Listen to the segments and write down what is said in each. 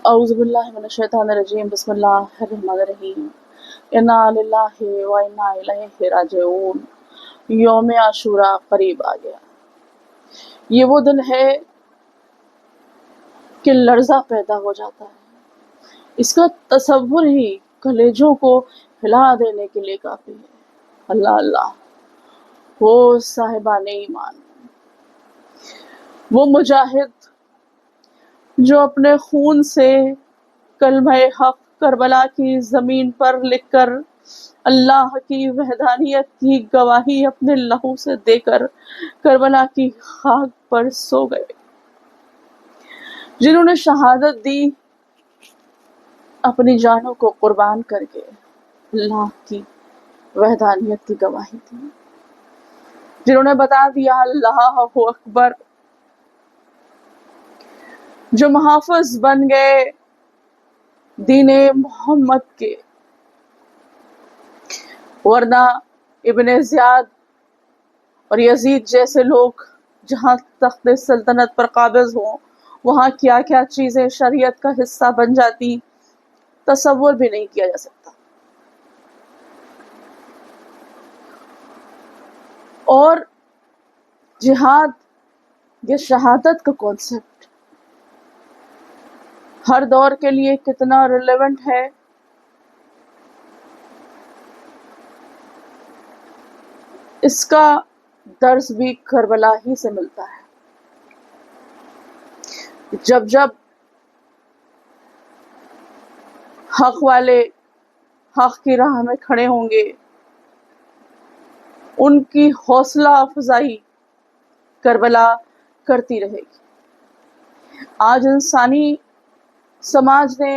اعوذ باللہ من الشیطان الرجیم بسم اللہ الرحمن الرحیم انا للہ و انا الیہ راجعون۔ یوم عاشوراء قریب آ گیا۔ یہ وہ دن ہے کہ لرزہ پیدا ہو جاتا ہے، اس کا تصور ہی کلیجوں کو ہلا دینے کے لیے کافی ہے۔ اللہ اللہ، وہ صاحبان ایمان، وہ مجاہد جو اپنے خون سے کلمہ حق کربلا کی زمین پر لکھ کر اللہ کی وحدانیت کی گواہی اپنے لہو سے دے کر کربلا کی خاک پر سو گئے، جنہوں نے شہادت دی اپنی جانوں کو قربان کر کے اللہ کی وحدانیت کی گواہی دی، جنہوں نے بتا دیا اللہ اکبر، جو محافظ بن گئے دین محمد کے، ورنہ ابن زیاد اور یزید جیسے لوگ جہاں تخت سلطنت پر قابض ہوں وہاں کیا کیا چیزیں شریعت کا حصہ بن جاتی، تصور بھی نہیں کیا جا سکتا۔ اور جہاد، یہ شہادت کا کانسیپٹ ہر دور کے لیے کتنا ریلیونٹ ہے، اس کا درس بھی کربلا ہی سے ملتا ہے۔ جب جب حق والے حق کی راہ میں کھڑے ہوں گے، ان کی حوصلہ افزائی کربلا کرتی رہے گی۔ آج انسانی سماج نے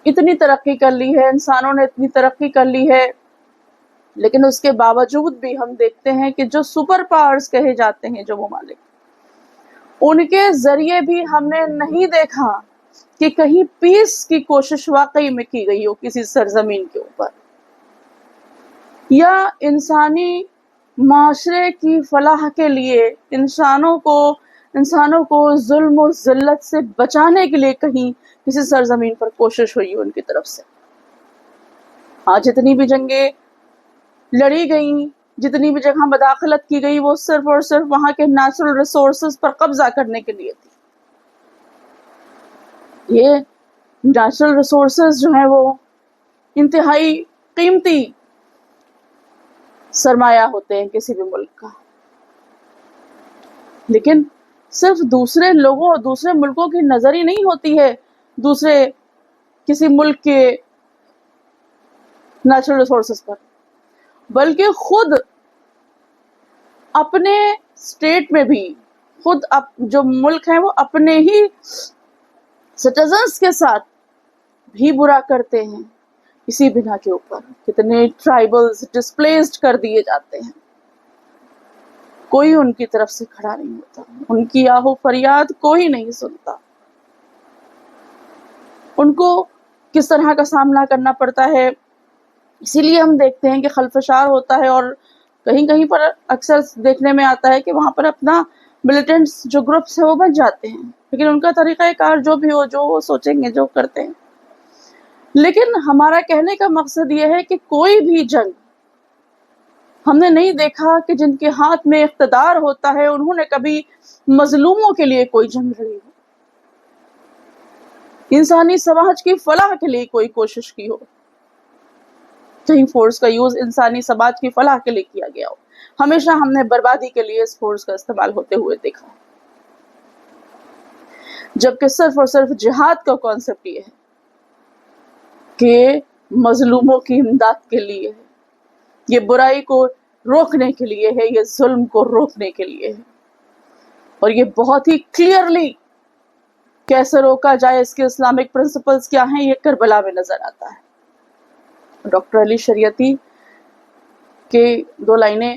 اتنی ترقی کر لی ہے، انسانوں نے اتنی ترقی کر لی ہے، لیکن اس کے باوجود بھی ہم دیکھتے ہیں کہ جو سپر پاورز کہے جاتے ہیں جو ممالک، ان کے ذریعے بھی ہم نے نہیں دیکھا کہ کہیں پیس کی کوشش واقعی میں کی گئی ہو کسی سرزمین کے اوپر، یا انسانی معاشرے کی فلاح کے لیے انسانوں کو ظلم و ذلت سے بچانے کے لیے کہیں کسی سرزمین پر کوشش ہوئی ان کی طرف سے۔ آج جتنی بھی جنگیں لڑی گئیں، جتنی بھی جگہ مداخلت کی گئی، وہ صرف اور صرف وہاں کے نیچرل ریسورسز پر قبضہ کرنے کے لیے تھی۔ یہ نیچرل ریسورسز جو ہیں وہ انتہائی قیمتی سرمایہ ہوتے ہیں کسی بھی ملک کا، لیکن صرف دوسرے لوگوں اور دوسرے ملکوں کی نظر ہی نہیں ہوتی ہے دوسرے کسی ملک کے نیچرل ریسورسز پر، بلکہ خود اپنے اسٹیٹ میں بھی خود جو ملک ہیں وہ اپنے ہی سٹیزنز کے ساتھ بھی برا کرتے ہیں اسی بنا کے اوپر۔ کتنے ٹرائبلز ڈسپلیسڈ کر دیے جاتے ہیں، کوئی ان کی طرف سے کھڑا نہیں ہوتا، ان کی آہو فریاد کوئی نہیں سنتا۔ ان کو کس طرح کا سامنا کرنا پڑتا ہے، اسی لیے ہم دیکھتے ہیں کہ خلفشار ہوتا ہے، اور کہیں کہیں پر اکثر دیکھنے میں آتا ہے کہ وہاں پر اپنا ملیٹنٹس جو گروپس ہیں وہ بن جاتے ہیں، لیکن ان کا طریقہ کار جو بھی ہو، جو وہ سوچیں گے جو کرتے ہیں۔ لیکن ہمارا کہنے کا مقصد یہ ہے کہ کوئی بھی جنگ ہم نے نہیں دیکھا کہ جن کے ہاتھ میں اقتدار ہوتا ہے انہوں نے کبھی مظلوموں کے لیے کوئی جنگ لڑی ہو، انسانی سماج کی فلاح کے لیے کوئی کوشش کی ہو، کہیں فورس کا یوز انسانی سماج کی فلاح کے لیے کیا گیا ہو۔ ہمیشہ ہم نے بربادی کے لیے اس فورس کا استعمال ہوتے ہوئے دیکھا ہے، جبکہ صرف اور صرف جہاد کا کانسیپٹ یہ ہے کہ مظلوموں کی امداد کے لیے ہے، یہ برائی کو روکنے کے لیے ہے، یہ ظلم کو روکنے کے لیے ہے، اور یہ بہت ہی کلیئرلی کیسے روکا جائے، اس کے اسلامک پرنسپلز کیا ہیں، یہ کربلا میں نظر آتا ہے۔ ڈاکٹر علی شریعتی کے 2 لائنیں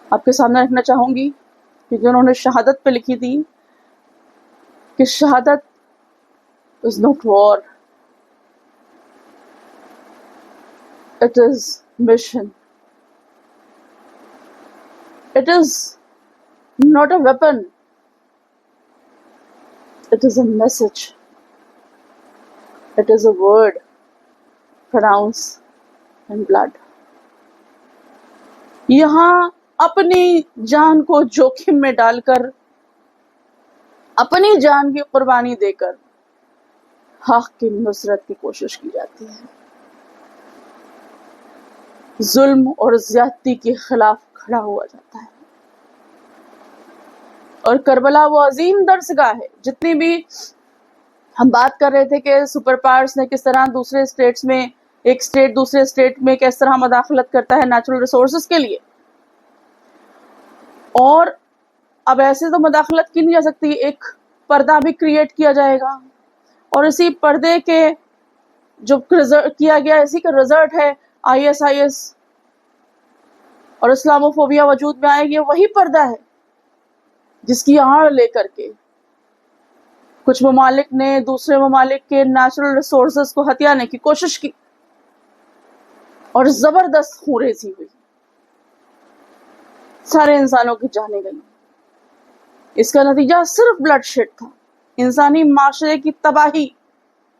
آپ کے سامنے رکھنا چاہوں گی کیونکہ انہوں نے شہادت پہ لکھی تھی کہ شہادت is not war, it is mission, it is not a weapon, It is a message. It is a word pronounced in blood. یہاں اپنی جان کو جوخم میں ڈال کر، اپنی جان کی قربانی دے کر حق کی نصرت کی کوشش کی جاتی ہے، ظلم اور زیادتی کے خلاف کھڑا ہوا جاتا ہے۔ اور کربلا وہ عظیم درسگاہ ہے، جتنی بھی ہم بات کر رہے تھے کہ سپر پاورز نے کس طرح دوسرے اسٹیٹس میں، ایک اسٹیٹ دوسرے اسٹیٹ میں کس طرح مداخلت کرتا ہے نیچرل ریسورسز کے لیے، اور اب ایسے تو مداخلت کی نہیں جا سکتی، ایک پردہ بھی کریٹ کیا جائے گا، اور اسی پردے کے جو کیا گیا اسی کا رزلٹ ہے ISIS اور اسلاموفوبیا وجود میں آئے گی۔ وہی پردہ ہے جس کی آڑ لے کر کے کچھ ممالک نے دوسرے ممالک کے نیچرل ریسورسز کو ہتھیانے کی کوشش کی اور زبردست خونریزی ہوئی، سارے انسانوں کی جانیں گئیں۔ اس کا نتیجہ صرف بلڈ شیڈ تھا، انسانی معاشرے کی تباہی۔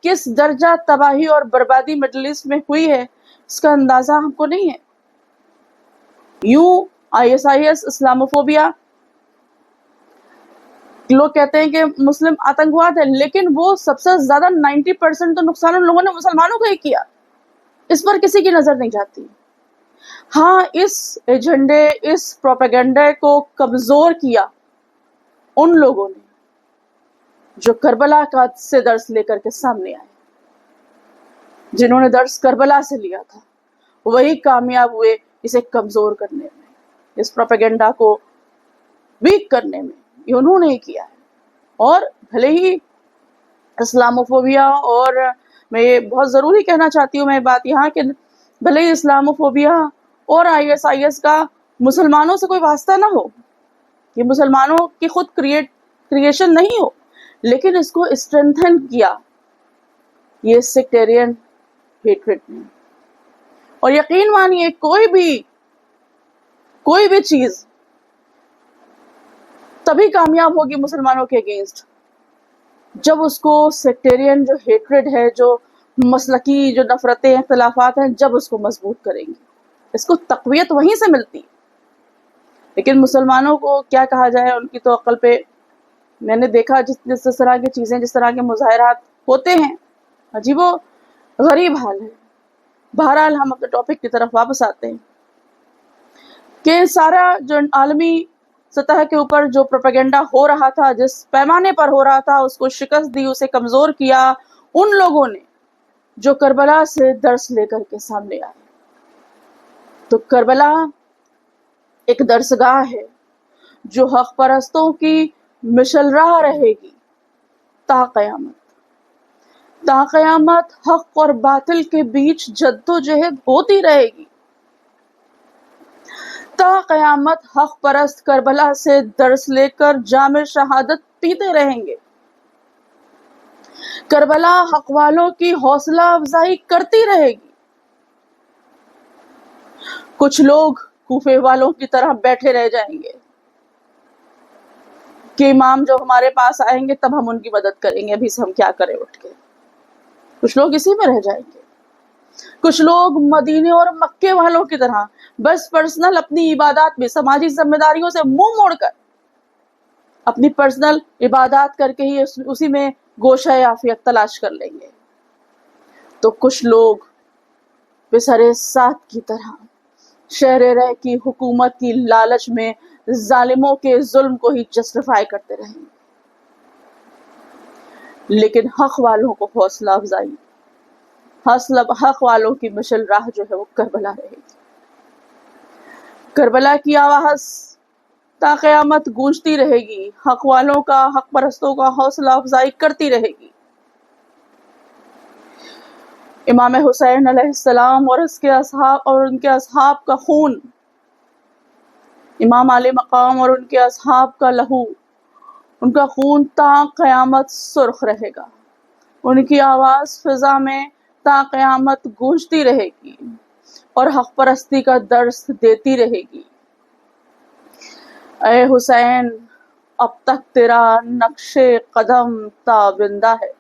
کس درجہ تباہی اور بربادی مڈل ایسٹ میں ہوئی ہے اس کا اندازہ ہم کو نہیں ہے۔ یوں ISIS، اسلاموفوبیا، لوگ کہتے ہیں کہ مسلم آتنکواد ہے، لیکن وہ سب سے زیادہ 90% تو نقصان ان لوگوں نے مسلمانوں کو ہی کیا، اس پر کسی کی نظر نہیں جاتی۔ ہاں، اس ایجنڈے، اس پروپیگنڈے کو کمزور کیا ان لوگوں نے جو کربلا کا سے درس لے کر کے سامنے آئے، جنہوں نے درس کربلا سے لیا تھا، وہی کامیاب ہوئے اسے کمزور کرنے میں، اس پروپیگنڈا کو ویک کرنے میں۔ یہ انہوں نے ہی کیا ہے۔ اور بھلے ہی اسلاموفوبیا، اور میں یہ بہت ضروری کہنا چاہتی ہوں میں بات یہاں کہ بھلے ہی اسلاموفوبیا اور ISIS کا مسلمانوں سے کوئی واسطہ نہ ہو، یہ مسلمانوں کی خود کریشن نہیں ہو، لیکن اس کو اسٹرینتھن کیا یہ سیکٹیرین ہیٹریڈ نے۔ اور یقین مانیے کوئی بھی چیز تبھی کامیاب ہوگی مسلمانوں کے اگینسٹ جب اس کو سیکٹیرین جو ہیٹریڈ ہے، جو مسلکی جو نفرتیں، اختلافات ہیں، جب اس کو مضبوط کریں گی۔ اس کو تقویت وہیں سے ملتی ہے۔ لیکن مسلمانوں کو کیا کہا جائے، ان کی تو عقل پہ میں نے دیکھا جس طرح کی چیزیں، جس طرح کے مظاہرات ہوتے ہیں، عجیب و غریب حال ہے۔ بہرحال ہم اپنے ٹاپک کی طرف واپس آتے ہیں کہ سارا جو عالمی سطح کے اوپر جو پروپیگنڈا ہو رہا تھا، جس پیمانے پر ہو رہا تھا، اس کو شکست دی، اسے کمزور کیا ان لوگوں نے جو کربلا سے درس لے کر کے سامنے آئے۔ تو کربلا ایک درسگاہ ہے جو حق پرستوں کی مشل راہ رہے گی تا قیامت۔ تا قیامت حق اور باطل کے بیچ جدوجہد ہوتی رہے گی۔ تا قیامت حق پرست کربلا سے درس لے کر جام شہادت پیتے رہیں گے۔ کربلا حق والوں کی حوصلہ افزائی کرتی رہے گی۔ کچھ لوگ کوفے والوں کی طرح بیٹھے رہ جائیں گے کہ امام جب ہمارے پاس آئیں گے تب ہم ان کی مدد کریں گے، ابھی سے ہم کیا کریں اٹھ کے۔ کچھ لوگ اسی میں رہ جائیں گے۔ کچھ لوگ مدینے اور مکے والوں کی طرح بس پرسنل اپنی عبادات میں، سماجی ذمہ داریوں سے منہ موڑ کر اپنی پرسنل عبادات کر کے ہی اسی میں گوشہ عافیت تلاش کر لیں گے۔ تو کچھ لوگ بسرے ساتھ کی طرح شہر رہ کی حکومت کی لالچ میں ظالموں کے ظلم کو ہی جسٹیفائی کرتے رہیں گے، لیکن حق والوں کو حوصلہ افزائی، حق والوں کی مشل راہ جو ہے وہ کربلا رہے گی۔ کربلا کی آواز تا قیامت گونجتی رہے گی، حق والوں کا، حق پرستوں کا حوصلہ افزائی کرتی رہے گی۔ امام حسین علیہ السلام اور ان کے اصحاب کا خون، امام علی مقام اور ان کے اصحاب کا لہو، ان کا خون تا قیامت سرخ رہے گا، ان کی آواز فضا میں تا قیامت گونجتی رہے گی اور حق پرستی کا درس دیتی رہے گی۔ اے حسین، اب تک تیرا نقش قدم تابندہ ہے.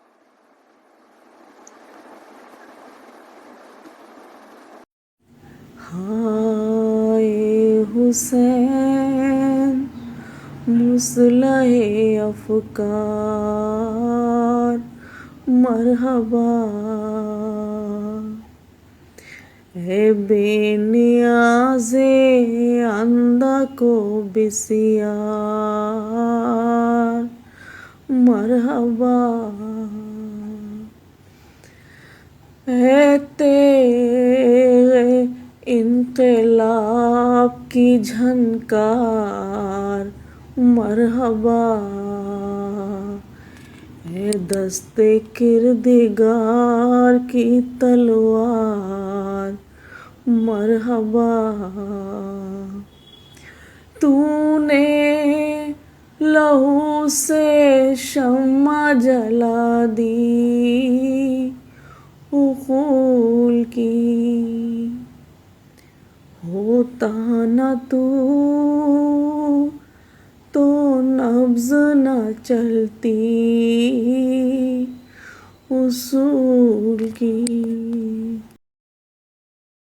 ہائے حسین مصلح افکار مرحبا، اے بے نیاز اندک و بسیار مرحبا، اے تیغ انقلاب کی جھنکار مرحبا، اے دست کردگار کی تلوار مرحبا، تو نے لہو سے شمع جلا دی عقول کی، ہوتا نہ تو نبض نہ چلتی اصول